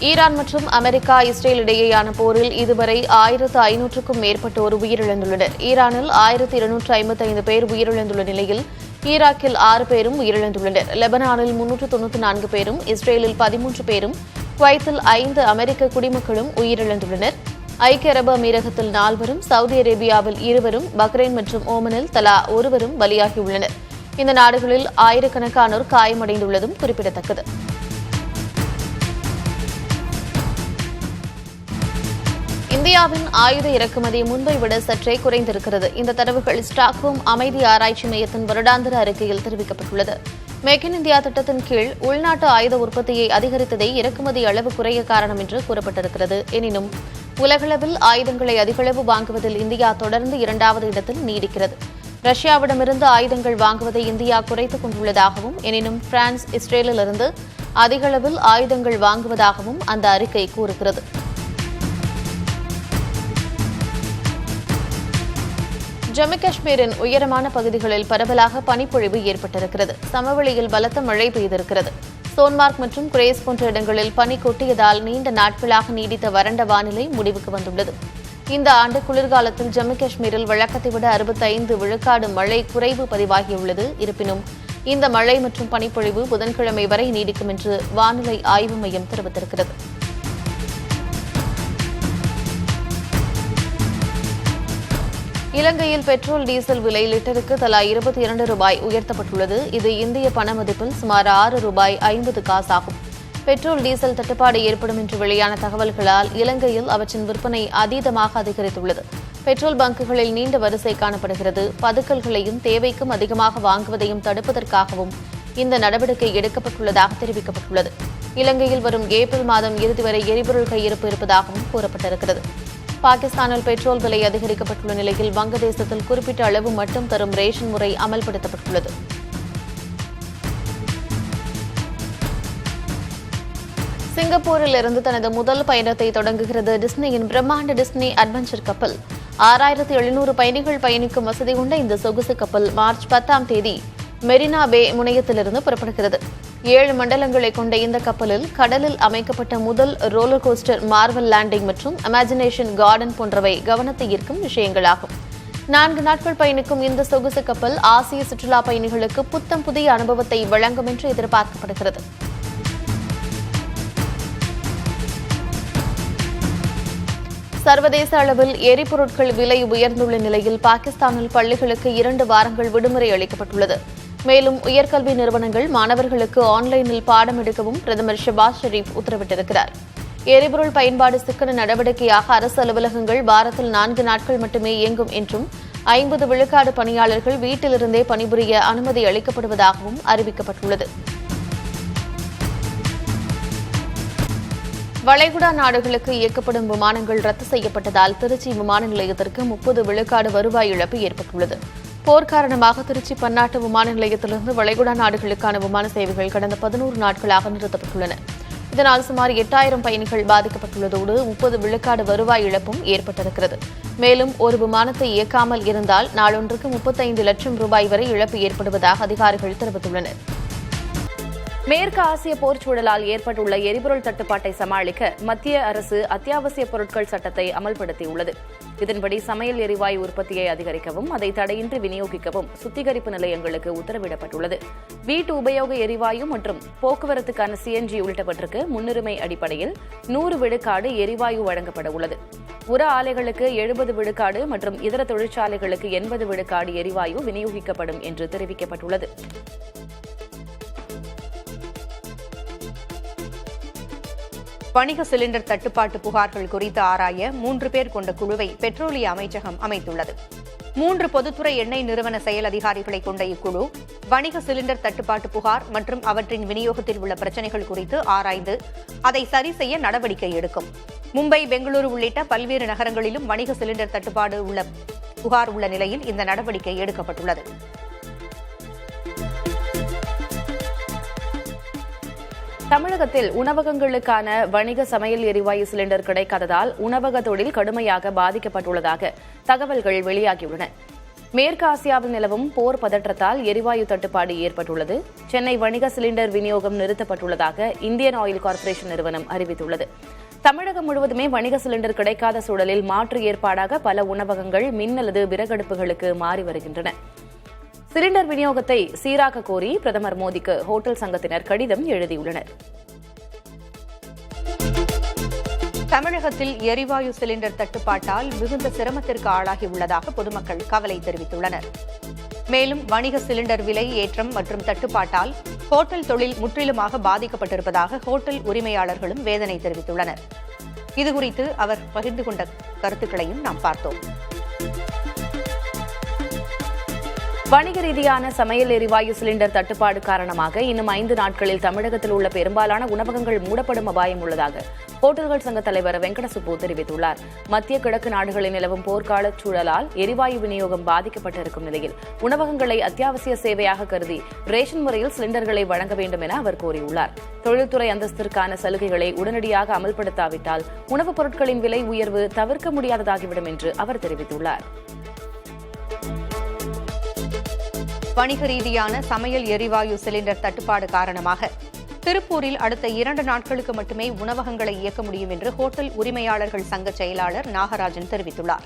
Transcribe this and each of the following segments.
Iran மற்றும் America, Israel இடையேயான போரில் இதுவரை 1500க்கும் மேற்பட்டோர் உயிரிழந்துள்ளனர். ஈரானில் 1255 பேர் உயிரிழந்துள்ள நிலையில் ஈராக்கில் 6 பேரும் உயிரிழந்துள்ளனர். லெபனானில் 394 பேரும், இஸ்ரேலில் 13 பேரும், குவைத்தில் 5 அமெரிக்க குடிமக்களும் உயிரிழந்துள்ளனர். ஐக்கிய அரபு அமீரகத்தில் 4 சவுதி அரேபியாவில் 2, பக்ரைன் மற்றும் ஓமனில் தலா 1 பலியாகியுள்ளனர். இந்த நாடுகளில் ஆயிரக்கணக்கானோர் காயமடைந்துள்ளதும் குறிப்பிடத்தக்கது. இந்தியாவின் ஆயுத இறக்குமதி முன்பை விட சற்றே குறைந்திருக்கிறது. இந்த தரவுகள் ஸ்டாக்ஹோம் அமைதி ஆராய்ச்சி மையத்தின் வருடாந்திர அறிக்கையில் தெரிவிக்கப்பட்டுள்ளது. மேக் இன் இந்தியா திட்டத்தின் கீழ் உள்நாட்டு ஆயுத உற்பத்தியை அதிகரித்ததை இறக்குமதி அளவு குறைய காரணம் என்று கூறப்பட்டிருக்கிறது. எனினும் உலகளவில் ஆயுதங்களை அதிகளவு வாங்குவதில் இந்தியா தொடர்ந்து 2வது இடத்தில் நீடிக்கிறது. ரஷ்யாவிடமிருந்து ஆயுதங்கள் வாங்குவதை இந்தியா குறைத்துக் கொண்டுள்ளதாகவும், எனினும் பிரான்ஸ், இஸ்ரேலிலிருந்து அதிகளவில் ஆயுதங்கள் வாங்குவதாகவும் அந்த அறிக்கை கூறுகிறது. ஜம்மு காஷ்மீரின் உயரமான பகுதிகளில் பரவலாக பனிப்பொழிவு ஏற்பட்டிருக்கிறது. சமவெளியில் பலத்த மழை பெய்திருக்கிறது. சோன்மார்க் மற்றும் குரேஸ் போன்ற இடங்களில் பனி கொட்டியதால் நீண்ட நாட்களாக நீடித்த வறண்ட வானிலை முடிவுக்கு வந்துள்ளது. இந்த ஆண்டு குளிர்காலத்தில் ஜம்மு காஷ்மீரில் வழக்கத்தை விட 65 விழுக்காடு மழை குறைவு பதிவாகியுள்ளது. இருப்பினும் இந்த மழை மற்றும் பனிப்பொழிவு புதன்கிழமை வரை நீடிக்கும் என்று வானிலை ஆய்வு மையம் தெரிவித்திருக்கிறது. இலங்கையில் பெட்ரோல், டீசல் விலை லிட்டருக்கு தலா 22 ரூபாய் உயர்த்தப்பட்டுள்ளது. இது இந்திய பண மதிப்பில் சுமார் 6 ரூபாய் 50 காசு ஆகும். பெட்ரோல், டீசல் தட்டுப்பாடு ஏற்படும் என்று வெளியான தகவல்களால் இலங்கையில் அவற்றின் விற்பனை அதீதமாக அதிகரித்துள்ளது. பெட்ரோல் பங்குகளில் நீண்ட வரிசை காணப்படுகிறது. பதுக்கல்களையும் தேவைக்கும் அதிகமாக வாங்குவதையும் தடுப்பதற்காகவும் இந்த நடவடிக்கை எடுக்கப்பட்டுள்ளதாக தெரிவிக்கப்பட்டுள்ளது. இலங்கையில் வரும் ஏப்ரல் மாதம் இறுதி வரை எரிபொருள் கையிருப்பு இருப்பதாகவும் கூறப்பட்டிருக்கிறது. பாகிஸ்தானில் பெட்ரோல் விலை அதிகரிக்கப்பட்டுள்ள நிலையில் வங்கதேசத்தில் குறிப்பிட்ட அளவு மட்டும் தரும் ரேஷன் முறை அமல்படுத்தப்பட்டுள்ளது. சிங்கப்பூரில் இருந்து தனது முதல் பயணத்தை தொடங்குகிறது டிஸ்னியின் பிரம்மாண்ட டிஸ்னி அட்வென்ச்சர் கப்பல். 6700 பயணிகள் பயணிக்கும் வசதி கொண்ட இந்த சொகுசு கப்பல் மார்ச் 10ஆம் தேதி மெரினா பே முனையத்திலிருந்து புறப்படுகிறது. 7 மண்டலங்களை கொண்ட இந்த கப்பலில் கடலில் அமைக்கப்பட்ட முதல் ரோலர் கோஸ்டர் மார்வல் லேண்டிங் மற்றும் இமேஜினேஷன் கார்டன் போன்றவை கவனத்தை ஈர்க்கும் விஷயங்களாகும். 4 நாட்கள் பயணிக்கும் இந்த சொகுசு கப்பல் ஆசிய சுற்றுலா பயணிகளுக்கு புத்தம் புதிய அனுபவத்தை வழங்கும் என்று எதிர்பார்க்கப்படுகிறது. சர்வதேச அளவில் எரிபொருட்கள் விலை உயர்ந்துள்ள நிலையில் பாகிஸ்தானில் பள்ளிகளுக்கு 2 வாரங்கள் விடுமுறை அளிக்கப்பட்டுள்ளது. மேலும் உயர்கல்வி நிறுவனங்கள் மாணவர்களுக்கு ஆன்லைனில் பாடம் எடுக்கவும் பிரதமர் ஷபாஸ் ஷெரீப் உத்தரவிட்டிருக்கிறார். எரிபொருள் பயன்பாடு சிக்கன நடவடிக்கையாக அரசு அலுவலகங்கள் வாரத்தில் 4 நாட்கள் மட்டுமே இயங்கும் என்றும் 50 விழுக்காடு பணியாளர்கள் வீட்டிலிருந்தே பணிபுரிய அனுமதி அளிக்கப்படுவதாகவும் அறிவிக்கப்பட்டுள்ளது. வளைகுடா நாடுகளுக்கு இயக்கப்படும் விமானங்கள் ரத்து செய்யப்பட்டதால் திருச்சி விமான நிலையத்திற்கு 30 விழுக்காடு வருவாய் இழப்பு ஏற்பட்டுள்ளது. போர் காரணமாக திருச்சி பன்னாட்டு விமான நிலையத்திலிருந்து வளைகுடா நாடுகளுக்கான விமான சேவைகள் கடந்த 11 நாட்களாக நிறுத்தப்பட்டுள்ளன. இதனால் சுமார் 8000 பயணிகள் பாதிக்கப்பட்டுள்ளதோடு 30 விழுக்காடு வருவாய் இழப்பும் ஏற்பட்டிருக்கிறது. மேலும் ஒரு விமானத்தை இயக்காமல் இருந்தால் நாளொன்றுக்கு 35 லட்சம் ரூபாய் வரை இழப்பு ஏற்படுவதாக அதிகாரிகள் தெரிவித்துள்ளனர். மேற்கு ஆசிய போர்ச்சூழலால் ஏற்பட்டுள்ள எரிபொருள் தட்டுப்பாட்டை சமாளிக்க மத்திய அரசு அத்தியாவசிய பொருட்கள் சட்டத்தை அமல்படுத்தியுள்ளது. இதன்படி சமையல் எரிவாயு உற்பத்தியை அதிகரிக்கவும் அதை தடையின்றி விநியோகிக்கவும் சுத்திகரிப்பு நிலையங்களுக்கு உத்தரவிடப்பட்டுள்ளது. வீட்டு உபயோக எரிவாயு மற்றும் போக்குவரத்துக்கான சிஎன்ஜி உள்ளிட்டவற்றுக்கு முன்னுரிமை அடிப்படையில் 100 விழுக்காடு எரிவாயு வழங்கப்பட உள்ளது. உர ஆலைகளுக்கு 70 விழுக்காடு மற்றும் இதர தொழிற்சாலைகளுக்கு 80 விழுக்காடு எரிவாயு விநியோகிக்கப்படும் என்று தெரிவிக்கப்பட்டுள்ளது. வணிக சிலிண்டர் தட்டுப்பாட்டு புகார்கள் குறித்து ஆராய 3 பேர் கொண்ட குழுவை பெட்ரோலிய அமைச்சகம் அமைத்துள்ளது. 3 பொதுத்துறை எண்ணெய் நிறுவன செயல் அதிகாரிகளை கொண்ட இக்குழு வணிக சிலிண்டர் தட்டுப்பாட்டு புகார் மற்றும் அவற்றின் விநியோகத்தில் உள்ள பிரச்சினைகள் குறித்து ஆராய்ந்து அதை சரி செய்ய நடவடிக்கை எடுக்கும். மும்பை, பெங்களூரு உள்ளிட்ட பல்வேறு நகரங்களிலும் வணிக சிலிண்டர் தட்டுப்பாடு புகார் உள்ள நிலையில் இந்த நடவடிக்கை எடுக்கப்பட்டுள்ளது. தமிழகத்தில் உணவகங்களுக்கான வணிக சமையல் எரிவாயு சிலிண்டர் கிடைக்காததால் உணவக தொழில் கடுமையாக பாதிக்கப்பட்டுள்ளதாக தகவல்கள் வெளியாகியுள்ளன. மேற்கு ஆசியாவில் நிலவும் போர் பதற்றத்தால் எரிவாயு தட்டுப்பாடு ஏற்பட்டுள்ளது. சென்னை வணிக சிலிண்டர் விநியோகம் நிறுத்தப்பட்டுள்ளதாக இந்தியன் ஆயில் கார்ப்பரேஷன் நிறுவனம் அறிவித்துள்ளது. தமிழகம் முழுவதுமே வணிக சிலிண்டர் கிடைக்காத சூழலில் மாற்று ஏற்பாடாக பல உணவகங்கள் மின் அல்லது விறகடுப்புகளுக்கு மாறி வருகின்றன. சிலிண்டர் விநியோகத்தை சீராக்க கோரி பிரதமர் மோடிக்கு ஹோட்டல் சங்கத்தினர் கடிதம் எழுதியுள்ளனர். தமிழகத்தில் எரிவாயு சிலிண்டர் தட்டுப்பாட்டால் மிகுந்த சிரமத்திற்கு ஆளாகியுள்ளதாக பொதுமக்கள் கவலை தெரிவித்துள்ளனர். மேலும் வணிக சிலிண்டர் விலை ஏற்றம் மற்றும் தட்டுப்பாட்டால் ஹோட்டல் தொழில் முற்றிலுமாக பாதிக்கப்பட்டிருப்பதாக ஹோட்டல் உரிமையாளர்களும் வேதனை தெரிவித்துள்ளனர். இதுகுறித்து அவர் பகிர்ந்து கொண்ட கருத்துக்களையும் நாம் பார்த்தோம். வணிக ரீதியான சமையல் எரிவாயு சிலிண்டர் தட்டுப்பாடு காரணமாக இன்னும் 5 நாட்களில் தமிழகத்தில் உள்ள பெரும்பாலான உணவகங்கள் மூடப்படும் அபாயம் உள்ளதாக ஹோட்டல்கள் சங்க தலைவர் வெங்கடசுப்பு தெரிவித்துள்ளார். மத்திய கிழக்கு நாடுகளில் நிலவும் போர்க்கால சூழலால் எரிவாயு விநியோகம் பாதிக்கப்பட்டிருக்கும் நிலையில் உணவகங்களை அத்தியாவசிய சேவையாக கருதி ரேஷன் முறையில் சிலிண்டர்களை வழங்க வேண்டும் என அவர் கோரியுள்ளார். தொழில்துறை அந்தஸ்திற்கான சலுகைகளை உடனடியாக அமல்படுத்தாவிட்டால் உணவுப் பொருட்களின் விலை உயர்வு தவிர்க்க முடியாததாகிவிடும் என்று அவர் தெரிவித்துள்ளார். வணிக ரீதியான சமையல் எரிவாயு சிலிண்டர் தட்டுப்பாடு காரணமாக திருப்பூரில் அடுத்த 2 நாட்களுக்கு மட்டுமே உணவகங்களை இயக்க முடியும் என்று ஹோட்டல் உரிமையாளர்கள் சங்க செயலாளர் நாகராஜன் தெரிவித்துள்ளார்.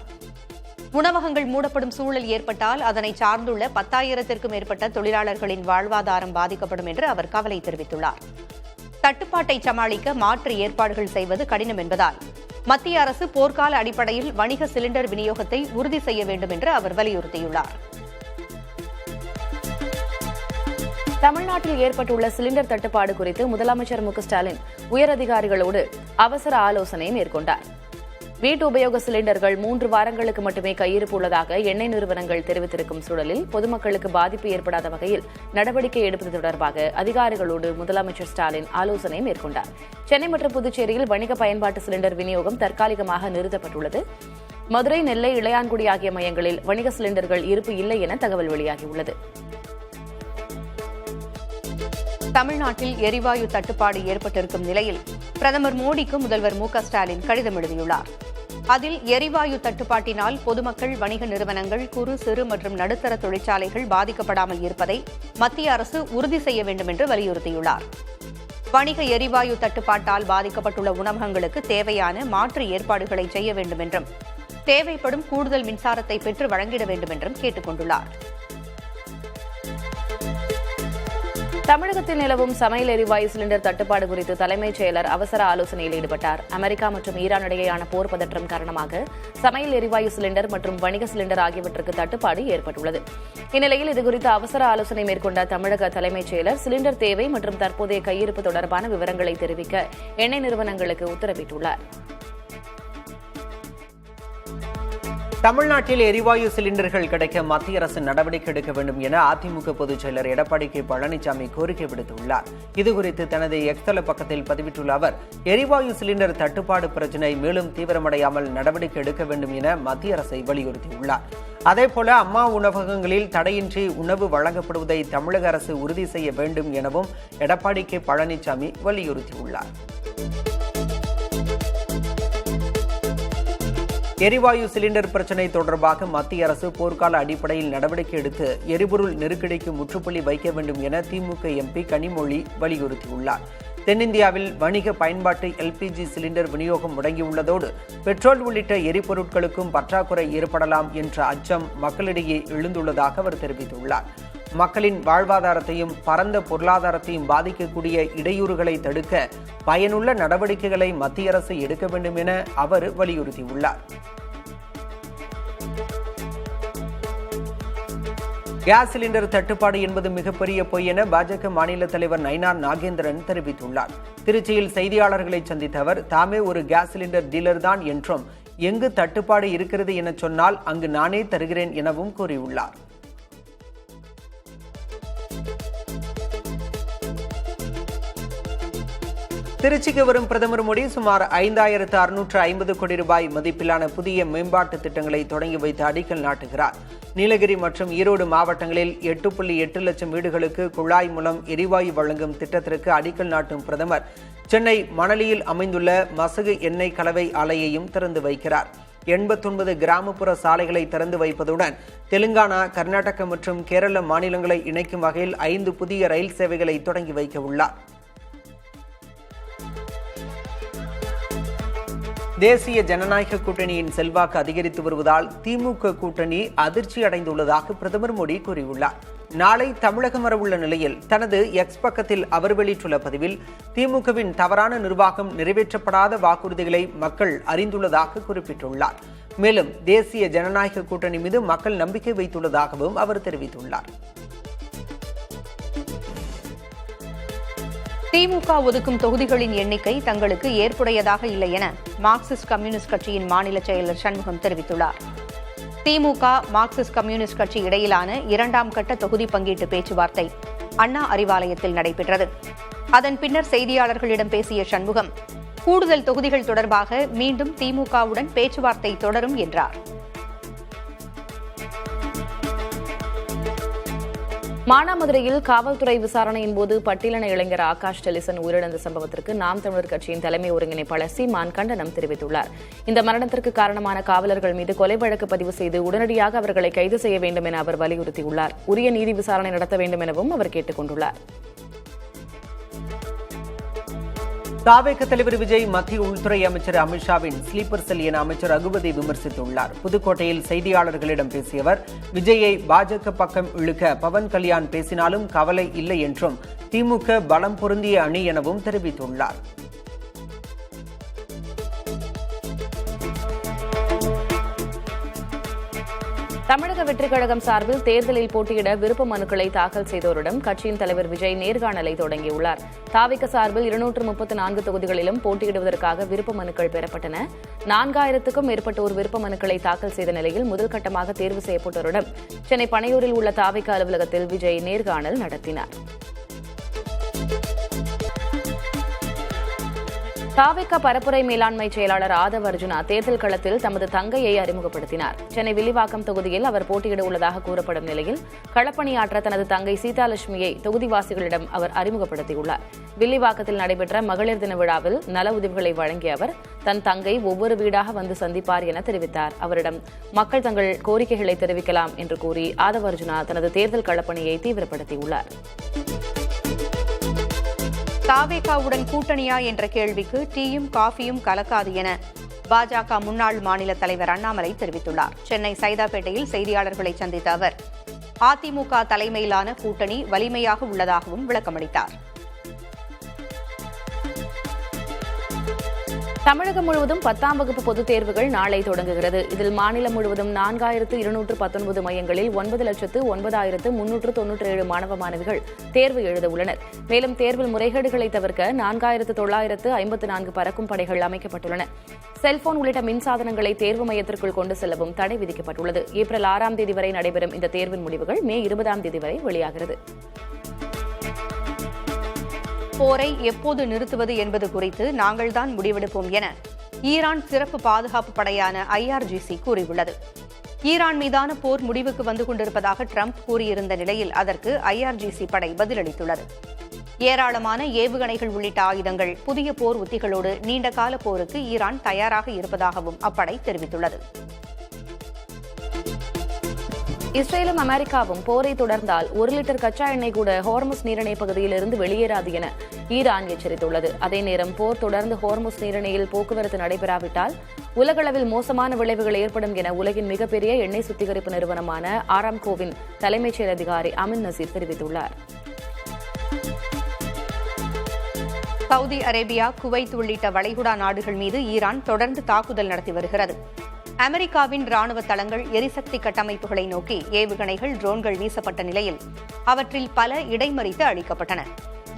உணவகங்கள் மூடப்படும் சூழல் ஏற்பட்டால் அதனை சார்ந்துள்ள 10,000த்திற்கும் மேற்பட்ட தொழிலாளர்களின் வாழ்வாதாரம் பாதிக்கப்படும் என்று அவர் கவலை தெரிவித்துள்ளார். தட்டுப்பாட்டை சமாளிக்க மாற்று ஏற்பாடுகள் செய்வது கடினம் என்பதால் மத்திய அரசு போர்க்கால அடிப்படையில் வணிக சிலிண்டர் விநியோகத்தை உறுதி செய்ய வேண்டும் என்று அவர் வலியுறுத்தியுள்ளார். தமிழ்நாட்டில் ஏற்பட்டுள்ள சிலிண்டர் தட்டுப்பாடு குறித்து முதலமைச்சர் மு க ஸ்டாலின் உயரதிகாரிகளோடு அவசர ஆலோசனை மேற்கொண்டார். வீட்டு உபயோக சிலிண்டர்கள் 3 வாரங்களுக்கு மட்டுமே கையிருப்பு உள்ளதாக எண்ணெய் நிறுவனங்கள் தெரிவித்திருக்கும் சூழலில் பொதுமக்களுக்கு பாதிப்பு ஏற்படாத வகையில் நடவடிக்கை எடுப்பது தொடர்பாக அதிகாரிகளோடு முதலமைச்சர் ஸ்டாலின் ஆலோசனை மேற்கொண்டார். சென்னை மற்றும் புதுச்சேரியில் வணிக பயன்பாட்டு சிலிண்டர் விநியோகம் தற்காலிகமாக நிறுத்தப்பட்டுள்ளது. மதுரை, நெல்லை, இளையான்குடி ஆகிய மையங்களில் வணிக சிலிண்டர்கள் இருப்பு இல்லை என தகவல் வெளியாகியுள்ளது. தமிழ்நாட்டில் எரிவாயு தட்டுப்பாடு ஏற்பட்டிருக்கும் நிலையில் பிரதமர் மோடிக்கு முதல்வர் மு க ஸ்டாலின் கடிதம் எழுதியுள்ளார். அதில் எரிவாயு தட்டுப்பாட்டினால் பொதுமக்கள், வணிக நிறுவனங்கள், குறு, சிறு மற்றும் நடுத்தர தொழிற்சாலைகள் பாதிக்கப்படாமல் இருப்பதை மத்திய அரசு உறுதி செய்ய வேண்டும் என்று வலியுறுத்தியுள்ளார். வணிக எரிவாயு தட்டுப்பாட்டால் பாதிக்கப்பட்டுள்ள உணவகங்களுக்கு தேவையான மாற்று ஏற்பாடுகளை செய்ய வேண்டும் என்றும் தேவைப்படும் கூடுதல் மின்சாரத்தை பெற்று வழங்கிட வேண்டும் என்றும் கேட்டுக் கொண்டுள்ளார். தமிழகத்தில் நிலவும் சமையல் எரிவாயு சிலிண்டர் தட்டுப்பாடு குறித்து தலைமைச் செயலர் அவசர ஆலோசனையில் ஈடுபட்டார். அமெரிக்கா மற்றும் ஈரான் இடையேயான போர் பதற்றம் காரணமாக சமையல் எரிவாயு சிலிண்டர் மற்றும் வணிக சிலிண்டர் ஆகியவற்றுக்கு தட்டுப்பாடு ஏற்பட்டுள்ளது. இந்நிலையில் இதுகுறித்து அவசர ஆலோசனை மேற்கொண்ட தமிழக தலைமைச் செயலர் சிலிண்டர் தேவை மற்றும் தற்போதைய கையிருப்பு தொடர்பான விவரங்களை தெரிவிக்க எண்ணெய் நிறுவனங்களுக்கு உத்தரவிட்டுள்ளார். தமிழ்நாட்டில் எரிவாயு சிலிண்டர்கள் கிடைக்க மத்திய அரசு நடவடிக்கை எடுக்க வேண்டும் என அதிமுக பொதுச் செயலர் எடப்பாடி கே பழனிசாமி கோரிக்கை விடுத்துள்ளார். இதுகுறித்து தனது எக்ஸ் பக்கத்தில் பதிவிட்டுள்ள அவர், எரிவாயு சிலிண்டர் தட்டுப்பாடு பிரச்சினை மேலும் தீவிரமடையாமல் நடவடிக்கை எடுக்க வேண்டும் என மத்திய அரசை வலியுறுத்தியுள்ளார். அதேபோல அம்மா உணவகங்களில் தடையின்றி உணவு வழங்கப்படுவதை தமிழக அரசு உறுதி செய்ய வேண்டும் எனவும் எடப்பாடி கே பழனிசாமி வலியுறுத்தியுள்ளார். எரிவாயு சிலிண்டர் பிரச்சினை தொடர்பாக மத்திய அரசு போர்க்கால அடிப்படையில் நடவடிக்கை எடுத்து எரிபொருள் நெருக்கடிக்கு முற்றுப்புள்ளி வைக்க வேண்டும் என திமுக எம்பி கனிமொழி வலியுறுத்தியுள்ளார். தென்னிந்தியாவில் வணிக பயன்பாட்டு எல்பிஜி சிலிண்டர் விநியோகம் முடங்கியுள்ளதோடு பெட்ரோல் உள்ளிட்ட எரிபொருட்களுக்கும் பற்றாக்குறை ஏற்படலாம் என்ற அச்சம் மக்களிடையே எழுந்துள்ளதாக அவர் தெரிவித்துள்ளார். மக்களின் வாழ்வாதாரத்தையும் பரந்த பொருளாதாரத்தையும் பாதிக்கக்கூடிய இடையூறுகளை தடுக்க பயனுள்ள நடவடிக்கைகளை மத்திய அரசு எடுக்க வேண்டும் என அவர் வலியுறுத்தியுள்ளார். கேஸ் சிலிண்டர் தட்டுப்பாடு என்பது மிகப்பெரிய பொய் என பாஜக மாநில தலைவர் நயினார் நாகேந்திரன் தெரிவித்துள்ளார். திருச்சியில் செய்தியாளர்களை சந்தித்த அவர், தாமே ஒரு கேஸ் சிலிண்டர் டீலர் தான் என்றும் எங்கு தட்டுப்பாடு இருக்கிறது என சொன்னால் அங்கு நானே தருகிறேன் எனவும் கூறியுள்ளார். திருச்சிக்கு வரும் பிரதமர் மோடி சுமார் 5,650 கோடி ரூபாய் மதிப்பிலான புதிய மேம்பாட்டு திட்டங்களை தொடங்கி வைத்து அடிக்கல் நாட்டுகிறார். நீலகிரி மற்றும் ஈரோடு மாவட்டங்களில் 8.8 லட்சம் வீடுகளுக்கு குழாய் மூலம் எரிவாயு வழங்கும் திட்டத்திற்கு அடிக்கல் நாட்டும் பிரதமர் சென்னை மணலியில் அமைந்துள்ள மசகு எண்ணெய் கலவை ஆலையையும் திறந்து வைக்கிறார். 89 கிராமப்புற சாலைகளை திறந்து வைப்பதுடன் தெலுங்கானா, கர்நாடகா மற்றும் கேரள மாநிலங்களை இணைக்கும் வகையில் 5 புதிய ரயில் சேவைகளை தொடங்கி வைக்க உள்ளார். தேசிய ஜனநாயக கூட்டணியின் செல்வாக்கு அதிகரித்து வருவதால் திமுக கூட்டணி அதிர்ச்சி அடைந்துள்ளதாக பிரதமர் மோடி கூறியுள்ளார். நாளை தமிழகம் வரவுள்ள நிலையில் தனது எக்ஸ் பக்கத்தில் அவர் வெளியிட்டுள்ள பதிவில் திமுகவின் தவறான நிர்வாகம், நிறைவேற்றப்படாத வாக்குறுதிகளை மக்கள் அறிந்துள்ளதாக குறிப்பிட்டுள்ளார். மேலும் தேசிய ஜனநாயக கூட்டணி மீது மக்கள் நம்பிக்கை வைத்துள்ளதாகவும் அவர் தெரிவித்துள்ளார். திமுக ஒதுக்கும் தொகுதிகளின் எண்ணிக்கை தங்களுக்கு ஏற்புடையதாக இல்லை என மார்க்சிஸ்ட் கம்யூனிஸ்ட் கட்சியின் மாநில செயலர் சண்முகம் தெரிவித்துள்ளார். திமுக, மார்க்சிஸ்ட் கம்யூனிஸ்ட் கட்சி இடையிலான 2ஆம் கட்ட தொகுதி பங்கீட்டு பேச்சுவார்த்தை அண்ணா அறிவாலயத்தில் நடைபெற்றது. அதன் பின்னர் செய்தியாளர்களிடம் பேசிய சண்முகம், கூடுதல் தொகுதிகள் தொடர்பாக மீண்டும் திமுகவுடன் பேச்சுவார்த்தை தொடரும் என்றார். மானாமதுரையில் காவல்துறை விசாரணையின் போது பட்டியலின இளைஞர் ஆகாஷ் டெலிசன் உயிரிழந்த சம்பவத்திற்கு நாம் தமிழர் கட்சியின் தலைமை ஒருங்கிணைப்பாளர் சீமான் கண்டனம் தெரிவித்துள்ளார். இந்த மரணத்திற்கு காரணமான காவலர்கள் மீது கொலை வழக்கு பதிவு செய்து உடனடியாக அவர்களை கைது செய்ய வேண்டும் என அவர் வலியுறுத்தியுள்ளார். உரிய நீதி விசாரணை நடத்த வேண்டும் எனவும் அவர் கேட்டுக் கொண்டுள்ளார். தாவேக தலைவர் விஜய் மத்திய உள்துறை அமைச்சர் அமித்ஷாவின் ஸ்லீப்பர் செல் என அமைச்சர் ரகுபதி விமர்சித்துள்ளார். புதுக்கோட்டையில் செய்தியாளர்களிடம் பேசிய அவர், விஜயை பாஜக பக்கம் இழுக்க பவன் கல்யாண் பேசினாலும் கவலை இல்லை என்றும் திமுக பலம் பொருந்திய அணி எனவும் தெரிவித்துள்ளார். தமிழக வெற்றிக் கழகம் சார்பில் தேர்தலில் போட்டியிட விருப்ப மனுக்களை தாக்கல் செய்தோரிடம் கட்சியின் தலைவர் விஜய் நேர்காணலை தொடங்கியுள்ளார். தாவிக சார்பில் 234 தொகுதிகளிலும் போட்டியிடுவதற்காக விருப்ப மனுக்கள் பெறப்பட்டன. 4000க்கும் மேற்பட்டோர் விருப்ப மனுக்களை தாக்கல் செய்த நிலையில் முதல் கட்டமாக தேர்வு செய்யப்பட்டோரிடம் சென்னை பனையூரில் உள்ள தாவிக அலுவலகத்தில் விஜய் நேர்காணல் நடத்தினார். தாவேகா பரப்புரை மேலாண்மை செயலாளர் ஆதவ் அர்ஜுனா தேர்தல் களத்தில் தமது தங்கையை அறிமுகப்படுத்தினார். சென்னை வில்லிவாக்கம் தொகுதியில் அவர் போட்டியிட உள்ளதாக கூறப்படும் நிலையில் களப்பணியாற்ற தனது தங்கை சீதாலட்சுமியை தொகுதிவாசிகளிடம் அவர் அறிமுகப்படுத்தியுள்ளார். வில்லிவாக்கத்தில் நடைபெற்ற மகளிர் தின விழாவில் நல உதவிகளை வழங்கிய அவர் தன் தங்கை ஒவ்வொரு வீடாக வந்து சந்திப்பார் என தெரிவித்தார். அவரிடம் மக்கள் தங்கள் கோரிக்கைகளை தெரிவிக்கலாம் என்று கூறி ஆதவ் அர்ஜுனா தனது தேர்தல் களப்பணியை தீவிரப்படுத்தியுள்ளார். தாவேகாவுடன் கூட்டணியா என்ற கேள்விக்கு டீயும் காஃபியும் கலக்காது என பாஜக முன்னாள் மாநில தலைவர் அண்ணாமலை தெரிவித்துள்ளார். சென்னை சைதாப்பேட்டையில் செய்தியாளர்களை சந்தித்த அவர், அதிமுக தலைமையிலான கூட்டணி வலிமையாக உள்ளதாகவும் விளக்கமளித்தார். தமிழகம் முழுவதும் 10ஆம் வகுப்பு பொதுத் தேர்வுகள் நாளை தொடங்குகிறது. இதில் மாநிலம் முழுவதும் 4219 மையங்களில் 9,09,397 மாணவ மாணவிகள் தேர்வு எழுத உள்ளனர். மேலும் தேர்வில் முறைகேடுகளை தவிர்க்க 4954 பறக்கும் படைகள் அமைக்கப்பட்டுள்ளன. செல்போன் உள்ளிட்ட மின்சாதனங்களை தேர்வு மையத்திற்குள் கொண்டு செல்லவும் தடை விதிக்கப்பட்டுள்ளது. ஏப்ரல் 6ஆம் தேதி வரை நடைபெறும் இந்த தேர்வின் முடிவுகள் மே 20ஆம் தேதி வரை வெளியாகிறது. போரை எப்போது நிறுத்துவது என்பது குறித்து நாங்கள்தான் முடிவெடுப்போம் என ஈரான் சிறப்பு பாதுகாப்பு படையான IRGC கூறியுள்ளது. ஈரான் மீதான போர் முடிவுக்கு வந்து கொண்டிருப்பதாக ட்ரம்ப் கூறியிருந்த நிலையில் அதற்கு IRGC படை பதிலளித்துள்ளது. ஏராளமான ஏவுகணைகள் உள்ளிட்ட ஆயுதங்கள், புதிய போர் உத்திகளோடு நீண்டகால போருக்கு ஈரான் தயாராக இருப்பதாகவும் அப்படை தெரிவித்துள்ளது. இஸ்ரேலும் அமெரிக்காவும் போரை தொடர்ந்தால் 1 லிட்டர் கச்சா எண்ணெய் கூட ஹோர்முஸ் நீரிணை பகுதியில் இருந்து வெளியேறாது என ஈரான் எச்சரித்துள்ளது. அதே நேரம் போர் தொடர்ந்து ஹோர்முஸ் நீரிணையில் போக்குவரத்து நடைபெறாவிட்டால் உலகளவில் மோசமான விளைவுகள் ஏற்படும் என உலகின் மிகப்பெரிய எண்ணெய் சுத்திகரிப்பு நிறுவனமான ஆராம்கோவின் தலைமைச் செயல் அதிகாரி அமின் நசீர் தெரிவித்துள்ளார். சவுதி அரேபியா, குவைத் உள்ளிட்ட வளைகுடா நாடுகள் மீது ஈரான் தொடர்ந்து தாக்குதல் நடத்தி வருகிறது. அமெரிக்காவின் ராணுவ தளங்கள், எரிசக்தி கட்டமைப்புகளை நோக்கி ஏவுகணைகள், ட்ரோன்கள் வீசப்பட்ட நிலையில் அவற்றில் பல இடைமறித்து அழிக்கப்பட்டன.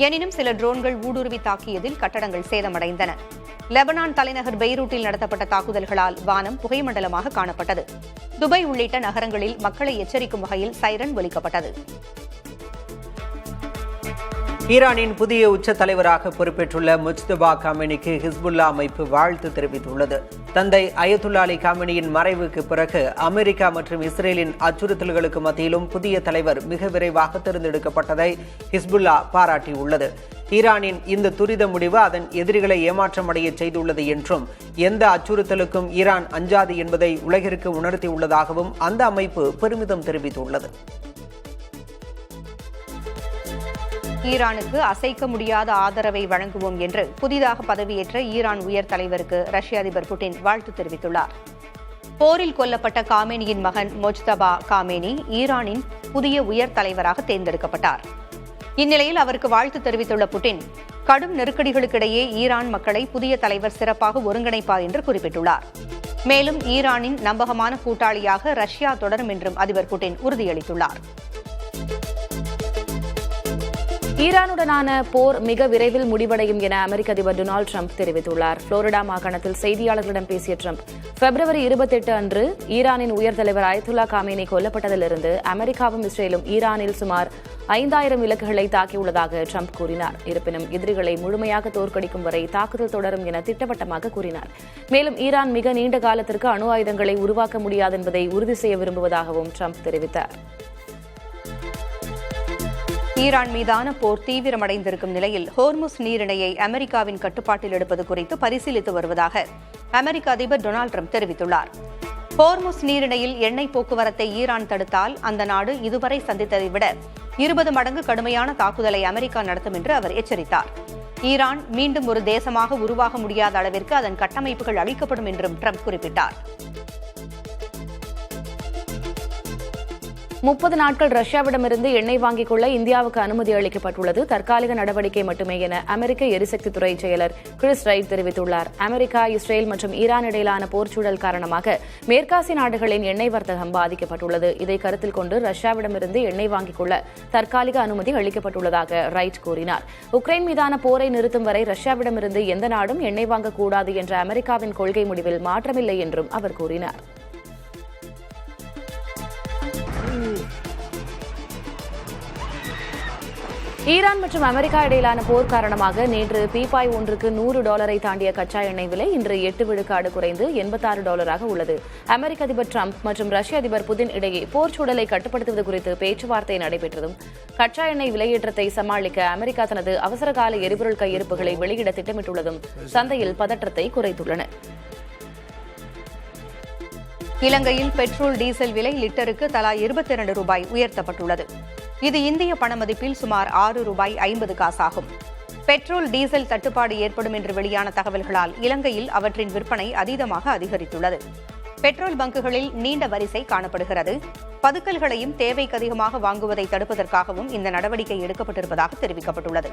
எனினும் சில ட்ரோன்கள் ஊடுருவி தாக்கியதில் கட்டடங்கள் சேதமடைந்தன. லெபனான் தலைநகர் பெய்ரூட்டில் நடத்தப்பட்ட தாக்குதல்களால் வானம் புகைமண்டலமாக காணப்பட்டது. துபாய் உள்ளிட்ட நகரங்களில் மக்களை எச்சரிக்கும் வகையில் சைரன் ஒலிக்கப்பட்டது. ஈரானின் புதிய உச்ச தலைவராக பொறுப்பேற்றுள்ள முஜ்தபா காமெனிக்கு ஹிஸ்புல்லா அமைப்பு வாழ்த்து தெரிவித்துள்ளது. தந்தை அயத்துல்லா அலி காமெனியின் மறைவுக்கு பிறகு அமெரிக்கா மற்றும் இஸ்ரேலின் அச்சுறுத்தல்களுக்கு மத்தியிலும் புதிய தலைவர் மிக விரைவாக தேர்ந்தெடுக்கப்பட்டதை ஹிஸ்புல்லா பாராட்டியுள்ளது. ஈரானின் இந்த துரித முடிவு அதன் எதிரிகளை ஏமாற்றமடைய செய்துள்ளது என்றும் எந்த அச்சுறுத்தலுக்கும் ஈரான் அஞ்சாது என்பதை உலகிற்கு உணர்த்தியுள்ளதாகவும் அந்த அமைப்பு பெருமிதம் தெரிவித்துள்ளது. ஈரானுக்கு அசைக்க முடியாத ஆதரவை வழங்குவோம் என்று புதிதாக பதவியேற்ற ஈரான் உயர் தலைவருக்கு ரஷ்ய அதிபர் புட்டின் வாழ்த்து தெரிவித்துள்ளார். போரில் கொல்லப்பட்ட காமேனியின் மகன் மொஜ்தபா காமேனி ஈரானின் புதிய உயர் தலைவராக தேர்ந்தெடுக்கப்பட்டார். இந்நிலையில் அவருக்கு வாழ்த்து தெரிவித்துள்ள புட்டின் கடும் நெருக்கடிகளுக்கிடையே ஈரான் மக்களை புதிய தலைவர் சிறப்பாக ஒருங்கிணைப்பார் என்று குறிப்பிட்டுள்ளார். மேலும் ஈரானின் நம்பகமான கூட்டாளியாக ரஷ்யா தொடரும் என்றும் அதிபர் புட்டின் உறுதியளித்துள்ளார். ஈரானுடனான போர் மிக விரைவில் முடிவடையும் என அமெரிக்க அதிபர் டொனால்டு ட்ரம்ப் தெரிவித்துள்ளார். புளோரிடா மாகாணத்தில் செய்தியாளர்களிடம் பேசிய ட்ரம்ப் பிப்ரவரி 28 அன்று ஈரானின் உயர் தலைவர் அயத்துல்லா காமேனி கொல்லப்பட்டதிலிருந்து அமெரிக்காவும் இஸ்ரேலும் ஈரானில் சுமார் 5000 இலக்குகளை தாக்கியுள்ளதாக ட்ரம்ப் கூறினார். இருப்பினும் எதிரிகளை முழுமையாக தோற்கடிக்கும் வரை தாக்குதல் தொடரும் என திட்டவட்டமாக கூறினார். மேலும் ஈரான் மிக நீண்ட காலத்திற்கு அணு ஆயுதங்களை உருவாக்க முடியாது என்பதை உறுதி செய்ய விரும்புவதாகவும் ட்ரம்ப் தெரிவித்தார். ஈரான் மீதான போர் தீவிரமடைந்திருக்கும் நிலையில் ஹோர்முஸ் நீரிணையை அமெரிக்காவின் கட்டுப்பாட்டில் எடுப்பது குறித்து பரிசீலித்து வருவதாக அமெரிக்க அதிபர் டொனால்டு ட்ரம்ப் தெரிவித்துள்ளார். ஹோர்முஸ் நீரிணையில் எண்ணெய் போக்குவரத்தை ஈரான் தடுத்தால் அந்த நாடு இதுவரை சந்தித்ததை விட 20 மடங்கு கடுமையான தாக்குதலை அமெரிக்கா நடத்தும் என்று அவர் எச்சரித்தார். ஈரான் மீண்டும் ஒரு தேசமாக உருவாக முடியாத அளவிற்கு அதன் கட்டமைப்புகள் அழிக்கப்படும் என்றும் ட்ரம்ப் குறிப்பிட்டார். 30 நாட்கள் ரஷ்யாவிடமிருந்து எண்ணெய் வாங்கிக் கொள்ள இந்தியாவுக்கு அனுமதி அளிக்கப்பட்டுள்ளது தற்காலிக நடவடிக்கை மட்டுமே என அமெரிக்க எரிசக்தித்துறை செயலர் கிறிஸ் ரைட் தெரிவித்துள்ளார். அமெரிக்கா, இஸ்ரேல் மற்றும் ஈரான் இடையிலான போர்ச்சூழல் காரணமாக மேற்காசிய நாடுகளின் எண்ணெய் வர்த்தகம் பாதிக்கப்பட்டுள்ளது. இதை கருத்தில் கொண்டு ரஷ்யாவிடமிருந்து எண்ணெய் வாங்கிக் கொள்ள தற்காலிக அனுமதி அளிக்கப்பட்டுள்ளதாக ரைட் கூறினார். உக்ரைன் மீதான போரை நிறுத்தும் வரை ரஷ்யாவிடமிருந்து எந்த நாடும் எண்ணெய் வாங்கக்கூடாது என்ற அமெரிக்காவின் கொள்கை முடிவில் மாற்றமில்லை என்றும் அவர் கூறினார். ஈரான் மற்றும் அமெரிக்கா இடையிலான போர் காரணமாக நேற்று பீப்பாய் ஒன்றுக்கு $100 தாண்டிய கச்சா எண்ணெய் விலை இன்று 8 விழுக்காடு குறைந்து $86 உள்ளது. அமெரிக்க அதிபர் ட்ரம்ப் மற்றும் ரஷ்ய அதிபர் புதின் இடையே போர் சூழலை கட்டுப்படுத்துவது குறித்து பேச்சுவார்த்தை நடைபெற்றதும் கச்சா எண்ணெய் விலையேற்றத்தை சமாளிக்க அமெரிக்கா தனது அவசரகால எரிபொருள் கையிருப்புகளை வெளியிட திட்டமிட்டுள்ளதும் சந்தையில் பதற்றத்தை குறைத்துள்ளன. இலங்கையில் பெட்ரோல், டீசல் விலை லிட்டருக்கு தலா ₹22 உயர்த்தப்பட்டுள்ளது. இது இந்திய பணமதிப்பில் சுமார் ₹6.50 ஆகும். பெட்ரோல், டீசல் தட்டுப்பாடு ஏற்படும் என்று வெளியான தகவல்களால் இலங்கையில் அவற்றின் விற்பனை அதீதமாக அதிகரித்துள்ளது. பெட்ரோல் பங்குகளில் நீண்ட வரிசை காணப்படுகிறது. பதுக்கல்களையும் தேவைக்கு அதிகமாக வாங்குவதை தடுப்பதற்காகவும் இந்த நடவடிக்கை எடுக்கப்பட்டிருப்பதாக தெரிவிக்கப்பட்டுள்ளது.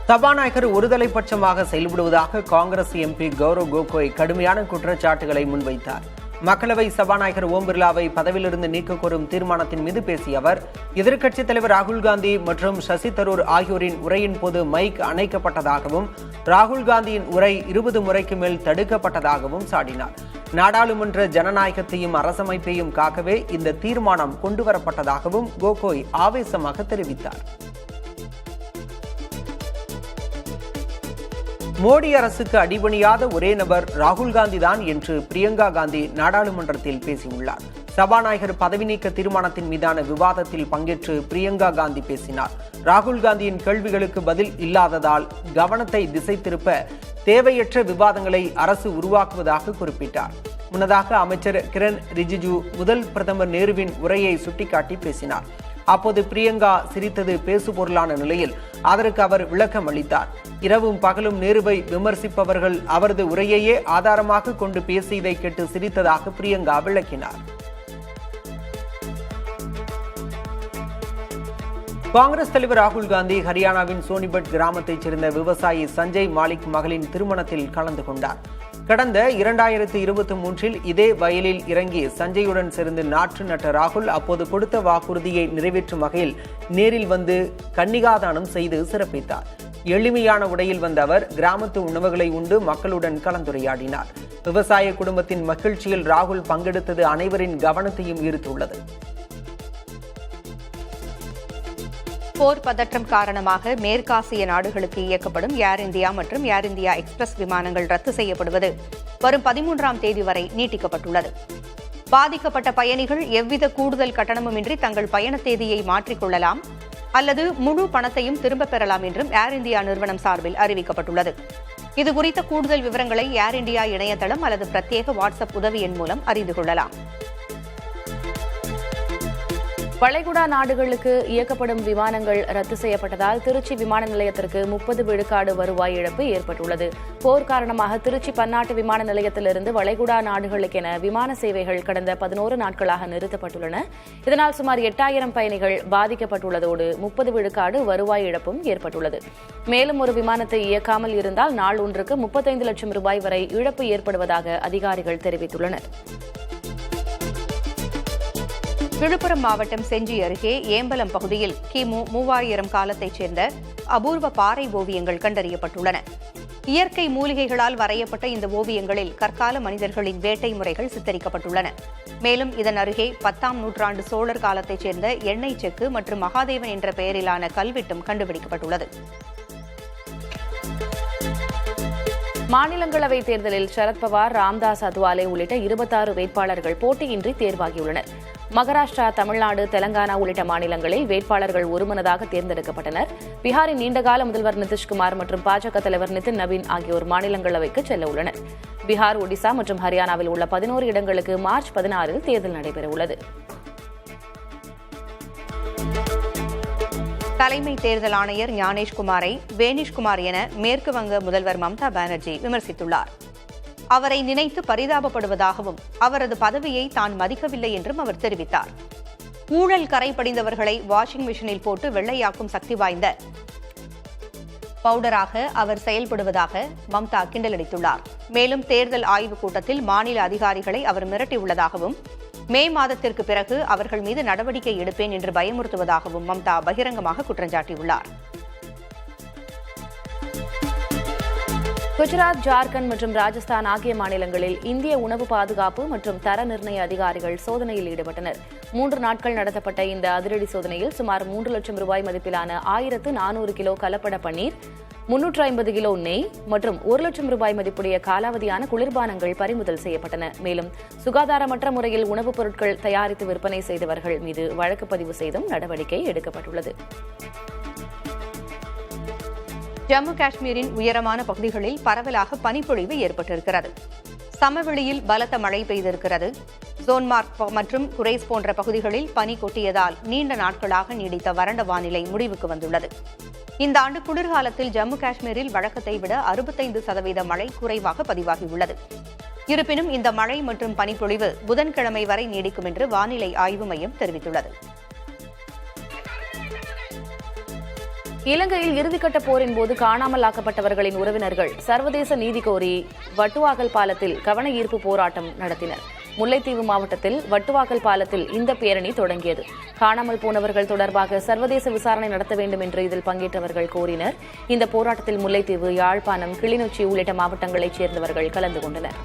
சபாநாயகர் ஒருதலைபட்சமாக செயல்படுவதாக காங்கிரஸ் எம்பி கௌரவ் கோகோய் கடுமையான குற்றச்சாட்டுகளை முன்வைத்தார். மக்களவை சபாநாயகர் ஓம் பிர்லாவை பதவியிலிருந்து நீக்க கோரும் தீர்மானத்தின் மீது பேசிய அவர், எதிர்க்கட்சித் தலைவர் ராகுல் காந்தி மற்றும் சசி தரூர் ஆகியோரின் உரையின் போது மைக் அணைக்கப்பட்டதாகவும் ராகுல் காந்தியின் உரை 20 முறைக்கு மேல் தடுக்கப்பட்டதாகவும் சாடினார். நாடாளுமன்ற ஜனநாயகத்தையும் அரசமைப்பையும் காக்கவே இந்த தீர்மானம் கொண்டுவரப்பட்டதாகவும் கோகோய் ஆவேசமாக தெரிவித்தார். மோடி அரசுக்கு அடிபணியாத ஒரே நபர் ராகுல் காந்தி தான் என்று பிரியங்கா காந்தி நாடாளுமன்றத்தில் பேசியுள்ளார். சபாநாயகர் பதவி நீக்க தீர்மானத்தின் மீதான விவாதத்தில் பங்கேற்று பிரியங்கா காந்தி பேசினார். ராகுல் காந்தியின் கேள்விகளுக்கு பதில் இல்லாததால் கவனத்தை திசை திருப்ப தேவையற்ற விவாதங்களை அரசு உருவாக்குவதாக குறிப்பிட்டார். முன்னதாக அமைச்சர் கிரண் ரிஜிஜு முதல் பிரதமர் நேருவின் உரையை சுட்டிக்காட்டி பேசினார். அப்போது பிரியங்கா சிரித்தது பேசுபொருளான நிலையில் அதற்கு அவர் விளக்கம் அளித்தார். இரவும் பகலும் நேருவை விமர்சிப்பவர்கள் அவரது உரையையே ஆதாரமாக கொண்டு பேசியதை கேட்டு சிரித்ததாக பிரியங்கா விளக்கினார். காங்கிரஸ் தலைவர் ராகுல் காந்தி ஹரியானாவின் சோனிபட் கிராமத்தைச் சேர்ந்த விவசாயி சஞ்சய் மாலிக் மகளின் திருமணத்தில் கலந்து கொண்டார். கடந்த 2023 இதே வயலில் இறங்கி சஞ்சயுடன் சேர்ந்து நாற்று நட்ட ராகுல் அப்போது கொடுத்த வாக்குறுதியை நிறைவேற்றும் வகையில் நேரில் வந்து கன்னிகாதானம் செய்து சிறப்பித்தார். எளிமையான உடையில் வந்த அவர் கிராமத்து உணவுகளை உண்டு மக்களுடன் கலந்துரையாடினார். விவசாய குடும்பத்தின் மகிழ்ச்சியில் ராகுல் பங்கெடுத்தது அனைவரின் கவனத்தையும் ஈர்த்துள்ளது. போர் பதற்றம் காரணமாக மேற்காசிய நாடுகளுக்கு இயக்கப்படும் ஏர் இந்தியா மற்றும் ஏர் இந்தியா எக்ஸ்பிரஸ் விமானங்கள் ரத்து செய்யப்படுவது வரும் 13ஆம் தேதி வரை நீட்டிக்கப்பட்டுள்ளது. பாதிக்கப்பட்ட பயணிகள் எவ்வித கூடுதல் கட்டணமுமின்றி தங்கள் பயண தேதியை மாற்றிக்கொள்ளலாம் அல்லது முழு பணத்தையும் திரும்பப் பெறலாம் என்றும் ஏர் இந்தியா நிறுவனம் சார்பில் அறிவிக்கப்பட்டுள்ளது. இதுகுறித்த கூடுதல் விவரங்களை ஏர் இந்தியா இணையதளம் அல்லது பிரத்யேக வாட்ஸ்அப் உதவி எண் மூலம் அறிந்து கொள்ளலாம். வளைகுடா நாடுகளுக்கு இயக்கப்படும் விமானங்கள் ரத்து செய்யப்பட்டதால் திருச்சி விமான நிலையத்திற்கு 30 விழுக்காடு வருவாய் இழப்பு ஏற்பட்டுள்ளது. போர் காரணமாக திருச்சி பன்னாட்டு விமான நிலையத்திலிருந்து வளைகுடா நாடுகளுக்கென விமான சேவைகள் கடந்த 11 நாட்களாக நிறுத்தப்பட்டுள்ளன. இதனால் சுமார் 8000 பயணிகள் பாதிக்கப்பட்டுள்ளதோடு 30 விழுக்காடு வருவாய் இழப்பும் ஏற்பட்டுள்ளது. மேலும் ஒரு விமானத்தை இயக்காமல் இருந்தால் நாள் ஒன்றுக்கு 35 லட்சம் ரூபாய் வரை இழப்பு ஏற்படுவதாக அதிகாரிகள் தெரிவித்துள்ளனர். விழுப்புரம் மாவட்டம் செஞ்சி அருகே ஏம்பலம் பகுதியில் கிமு 3000 காலத்தைச் சேர்ந்த அபூர்வ பாறை ஓவியங்கள் கண்டறியப்பட்டுள்ளன. இயற்கை மூலிகைகளால் வரையப்பட்ட இந்த ஓவியங்களில் கற்கால மனிதர்களின் வேட்டை முறைகள் சித்தரிக்கப்பட்டுள்ளன. மேலும் இதன் அருகே 10ஆம் நூற்றாண்டு சோழர் காலத்தைச் சேர்ந்த எண்ணெய் செக்கு மற்றும் மகாதேவன் என்ற பெயரிலான கல்வெட்டும் கண்டுபிடிக்கப்பட்டுள்ளது. மாநிலங்களவை தேர்தலில் சரத்பவார், ராம்தாஸ் அத்வாலே உள்ளிட்ட 26 வேட்பாளர்கள் போட்டியின்றி தேர்வாகியுள்ளனர். மகாராஷ்டிரா, தமிழ்நாடு, தெலங்கானா உள்ளிட்ட மாநிலங்களில் வேட்பாளர்கள் ஒருமனதாக தேர்ந்தெடுக்கப்பட்டனர். பீகாரின் நீண்டகால முதல்வர் நிதிஷ்குமார் மற்றும் பாஜக தலைவர் நிதின் நவீன் ஆகியோர் மாநிலங்களவைக்கு செல்ல உள்ளனர். பீகார், ஒடிசா மற்றும் ஹரியானாவில் உள்ள 11 இடங்களுக்கு மார்ச் 16 தேர்தல் நடைபெறவுள்ளது. தலைமை தேர்தல் ஆணையர் ஞானேஷ்குமாரை வேனிஷ்குமார் என மேற்கு வங்க முதல்வர் மம்தா பானர்ஜி விமர்சித்துள்ளார். அவரை நினைத்து பரிதாபப்படுவதாகவும் அவரது பதவியை தான் மதிக்கவில்லை என்றும் அவர் தெரிவித்தார். ஊழல் கரை படிந்தவர்களை வாஷிங் மிஷினில் போட்டு வெள்ளையாக்கும் சக்தி வாய்ந்த பவுடராக அவர் செயல்படுவதாக மம்தா கிண்டலடித்துள்ளார். மேலும் தேர்தல் ஆய்வுக் கூட்டத்தில் மாநில அதிகாரிகளை அவர் மிரட்டியுள்ளதாகவும் மே மாதத்திற்கு பிறகு அவர்கள் மீது நடவடிக்கை எடுப்பேன் என்று பயமுறுத்துவதாகவும் மம்தா பகிரங்கமாக குற்றஞ்சாட்டியுள்ளார். குஜராத், ஜார்க்கண்ட் மற்றும் ராஜஸ்தான் ஆகிய மாநிலங்களில் இந்திய உணவு பாதுகாப்பு மற்றும் தர நிர்ணய அதிகாரிகள் சோதனையில் ஈடுபட்டனர். 3 நாட்கள் நடத்தப்பட்ட இந்த அதிரடி சோதனையில் சுமார் 3 லட்சம் ரூபாய் மதிப்பிலான 1400 கிலோ கலப்பட பன்னீர், 350 கிலோ நெய் மற்றும் 1 லட்சம் ரூபாய் மதிப்புடைய காலாவதியான குளிர்பானங்கள் பறிமுதல் செய்யப்பட்டன. மேலும் சுகாதாரமற்ற முறையில் உணவுப் பொருட்கள் தயாரித்து விற்பனை செய்தவர்கள் மீது வழக்கு பதிவு செய்தும் நடவடிக்கை எடுக்கப்பட்டுள்ளது. ஜம்மு காஷ்மீரின் உயரமான பகுதிகளில் பரவலாக பனிப்பொழிவு ஏற்பட்டிருக்கிறது. சமவெளியில் பலத்த மழை பெய்திருக்கிறது. சோன்மார்க் மற்றும் குரேஸ் போன்ற பகுதிகளில் பனி கொட்டியதால் நீண்ட நாட்களாக நீடித்த வறண்ட வானிலை முடிவுக்கு வந்துள்ளது. இந்த ஆண்டு குளிர்காலத்தில் ஜம்மு காஷ்மீரில் வழக்கத்தை விட 65% மழை குறைவாக பதிவாகியுள்ளது. இருப்பினும் இந்த மழை மற்றும் பனிப்பொழிவு புதன்கிழமை வரை நீடிக்கும் என்று வானிலை ஆய்வு மையம் தெரிவித்துள்ளது. இலங்கையில் இறுதிக்கட்ட போரின் போது காணாமல் ஆக்கப்பட்டவர்களின் உறவினர்கள் சர்வதேச நீதி கோரி வட்டுவாக்கல் பாலத்தில் கவன ஈர்ப்பு போராட்டம் நடத்தினர். முல்லைத்தீவு மாவட்டத்தில் வட்டுவாக்கல் பாலத்தில் இந்த பேரணி தொடங்கியது. காணாமல் போனவர்கள் தொடர்பாக சர்வதேச விசாரணை நடத்த வேண்டும் என்று இதில் பங்கேற்றவர்கள் கோரினர். இந்த போராட்டத்தில் முல்லைத்தீவு, யாழ்ப்பாணம், கிளிநொச்சி உள்ளிட்ட மாவட்டங்களைச் சேர்ந்தவர்கள் கலந்து கொண்டனர்.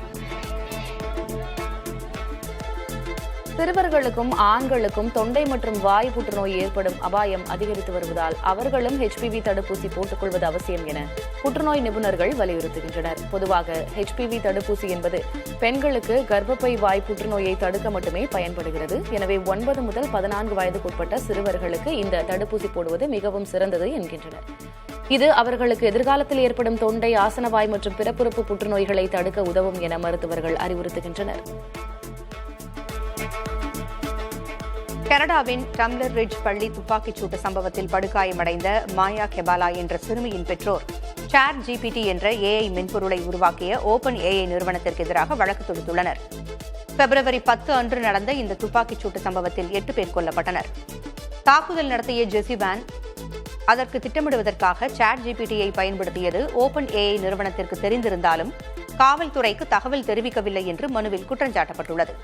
சிறுவர்களுக்கும் ஆண்களுக்கும் தொண்டை மற்றும் வாய் புற்றுநோய் ஏற்படும் அபாயம் அதிகரித்து வருவதால் அவர்களும் HPV தடுப்பூசி போட்டுக் கொள்வது அவசியம் என புற்றுநோய் நிபுணர்கள் வலியுறுத்துகின்றனர். பொதுவாக HPV தடுப்பூசி என்பது பெண்களுக்கு கர்ப்பப்பை வாய் புற்றுநோயை தடுக்க மட்டுமே பயன்படுகிறது. எனவே 9 முதல் 14 வயதுக்குட்பட்ட சிறுவர்களுக்கு இந்த தடுப்பூசி போடுவது மிகவும் சிறந்தது என்கின்றனர். இது அவர்களுக்கு எதிர்காலத்தில் ஏற்படும் தொண்டை, ஆசனவாய் மற்றும் பிறப்புறுப்பு புற்றுநோய்களை தடுக்க உதவும் என மருத்துவர்கள் அறிவுறுத்துகின்றனர். கனடாவின் டம்ளர் ரிட்ஜ் பள்ளி துப்பாக்கிச் சூட்டு சம்பவத்தில் படுகாயமடைந்த மாயா கெபாலா என்ற சிறுமியின் பெற்றோர் ChatGPT என்ற AI மென்பொருளை உருவாக்கிய ஓபன் AI நிறுவனத்திற்கு எதிராக வழக்கு தொடுத்துள்ளனர். February 10 அன்று நடந்த இந்த துப்பாக்கிச் சூட்டு சம்பவத்தில் 8 பேர் கொல்லப்பட்டனர். தாக்குதல் நடத்திய ஜெசி வேன் அதற்கு திட்டமிடுவதற்காக ChatGPT-யை பயன்படுத்தியது ஓபன் AI நிறுவனத்திற்கு தெரிந்திருந்தாலும் காவல்துறைக்கு தகவல் தெரிவிக்கவில்லை என்று மனுவில் குற்றஞ்சாட்டப்பட்டுள்ளது.